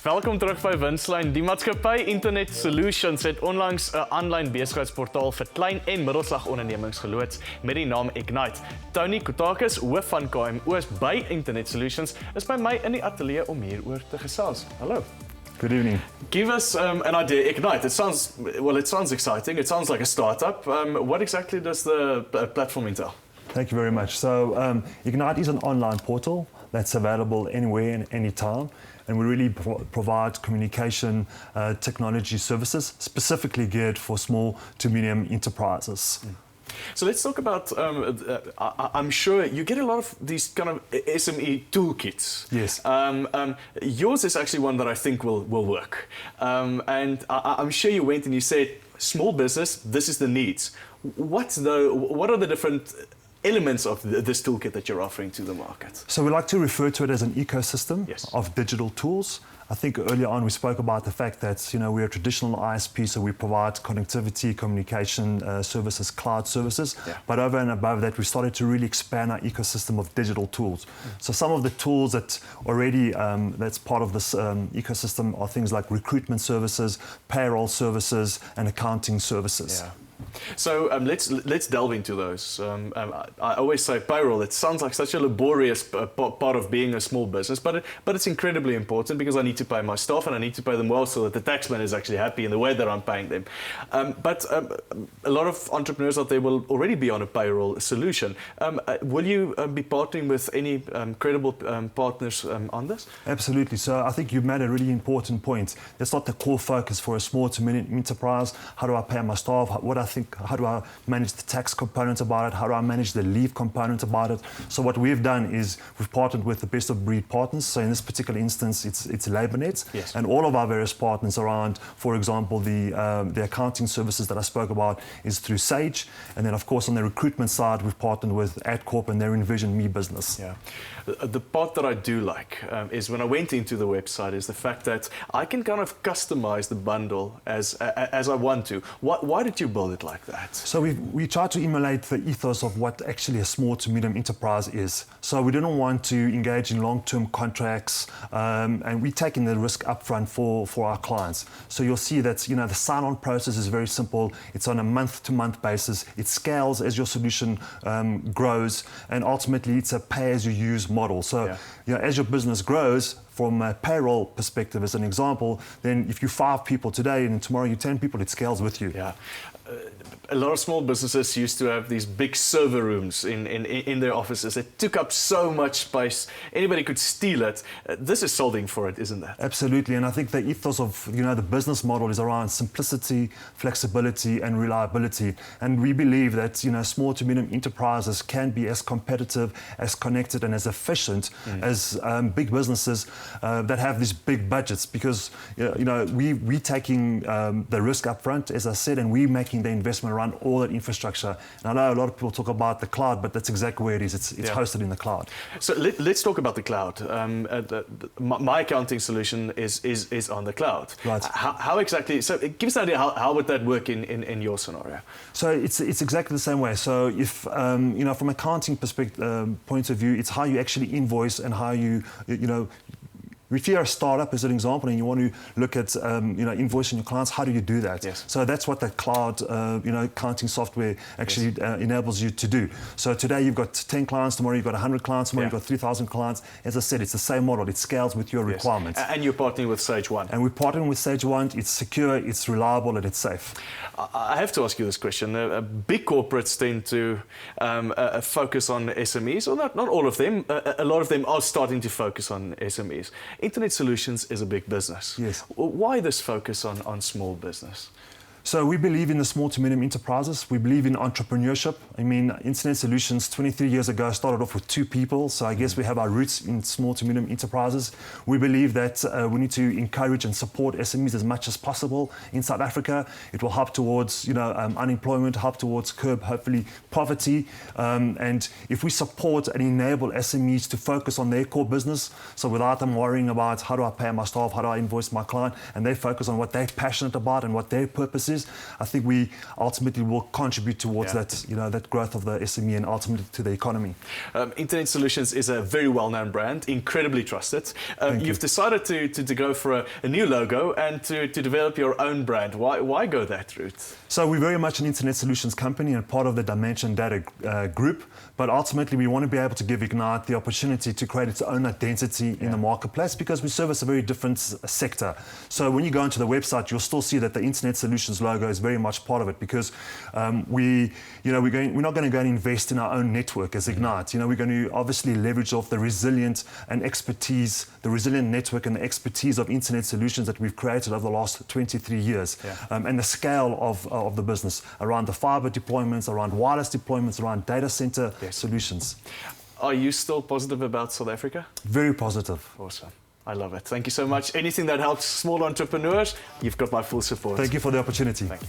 Welkom terug by Winslyn. Die maatskappy Internet Solutions het onlangs 'n aanlyn-besigheidsportaal vir klein en middelslagondernemings geloods met die naam kykNET. Tony Koutakis, hoof van KMO's by Internet Solutions, is by my in die ateljee om hieroor te gesels. Hallo. Good evening. Give us an idea, kykNET. It sounds exciting. It sounds like a startup. What exactly does the platform entail? Thank you very much. So kykNET is an online portal that's available anywhere and anytime. And we really provide communication technology services specifically geared for small to medium enterprises. So let's talk about, I'm sure you get a lot of these kind of SME toolkits. Yes. Yours is actually one that I think will work. And I'm sure you went and you said, small business, this is the needs. What are the different elements of this toolkit that you're offering to the market? So we like to refer to it as an ecosystem of digital tools. I think earlier on we spoke about the fact that we're a traditional ISP, so we provide connectivity, communication services, cloud services. Yeah. But over and above that, we started to really expand our ecosystem of digital tools. So some of the tools that already that's part of this ecosystem are things like recruitment services, payroll services, and accounting services. Yeah. So let's delve into those. I always say payroll. It sounds like such a laborious part of being a small business, but it's incredibly important because I need to pay my staff and I need to pay them well so that the taxman is actually happy in the way that I'm paying them. But a lot of entrepreneurs out there will already be on a payroll solution. Will you be partnering with any credible partners on this? Absolutely. So I think you've made a really important point. That's not the core focus for a small to medium enterprise. How do I pay my staff? How do I manage the tax component about it? How do I manage the leave component about it? So what we've done is we've partnered with the best of breed partners. So in this particular instance, it's LabourNet. Yes. And all of our various partners around, for example, the accounting services that I spoke about is through Sage. And then, of course, on the recruitment side, we've partnered with AdCorp and their Envision Me business. Yeah. The part that I do like is when I went into the website is the fact that I can kind of customize the bundle as I want to. Why did you build it like that? So we try to emulate the ethos of what actually a small to medium enterprise is. So we didn't want to engage in long-term contracts, and we're taking the risk upfront for our clients. So you'll see that the sign-on process is very simple. It's on a month-to-month basis. It scales as your solution grows, and ultimately it's a pay-as-you-use model. So as your business grows, from a payroll perspective, as an example, then if you're 5 people today and tomorrow you're 10 people, it scales with you. Yeah. A lot of small businesses used to have these big server rooms in their offices. It took up so much space. Anybody could steal it. This is solving for it, isn't it? Absolutely, and I think the ethos of the business model is around simplicity, flexibility, and reliability. And we believe that small to medium enterprises can be as competitive, as connected, and as efficient as big businesses that have these big budgets. Because we're taking the risk up front, as I said, and we're making the investment around all that infrastructure. And I know a lot of people talk about the cloud, but that's exactly where it is. It's hosted in the cloud. So let's talk about the cloud. My accounting solution is on the cloud. Right. How exactly? So give us an idea. How would that work in your scenario? So it's exactly the same way. So if from accounting perspective point of view, it's how you actually invoice and how you if you're a startup, as an example, and you want to look at invoicing your clients, how do you do that? Yes. So that's what the cloud accounting software actually enables you to do. So today you've got 10 clients, tomorrow you've got 100 clients, tomorrow you've got 3,000 clients. As I said, it's the same model. It scales with your requirements. And you're partnering with Sage One. And we're partnering with Sage One. It's secure, it's reliable, and it's safe. I have to ask you this question. Big corporates tend to focus on SMEs, or not all of them. A lot of them are starting to focus on SMEs. Internet Solutions is a big business. Yes. Why this focus on small business? So we believe in the small to medium enterprises. We believe in entrepreneurship. I mean, Internet Solutions 23 years ago started off with 2 people. So I guess we have our roots in small to medium enterprises. We believe that we need to encourage and support SMEs as much as possible in South Africa. It will help towards unemployment, help towards curb, hopefully, poverty. And if we support and enable SMEs to focus on their core business, so without them worrying about how do I pay my staff, how do I invoice my client, and they focus on what they're passionate about and what their purpose is, businesses, I think we ultimately will contribute towards Yeah. that, that growth of the SME and ultimately to the economy. Internet Solutions is a very well-known brand, incredibly trusted. You've decided to go for a new logo and to develop your own brand. Why go that route? So we're very much an internet solutions company and part of the Dimension Data group, but ultimately we want to be able to give Ignite the opportunity to create its own identity in the marketplace, because we service a very different sector. So when you go onto the website, you'll still see that the Internet Solutions logo is very much part of it, because we're not going to go and invest in our own network as Ignite. We're going to obviously leverage off the resilient network and the expertise of Internet Solutions that we've created over the last 23 years, and the scale of the business around the fiber deployments, around wireless deployments, around data center solutions. Are you still positive about South Africa? Very positive. Awesome. I love it. Thank you so much. Anything that helps small entrepreneurs, you've got my full support. Thank you for the opportunity. Thank you.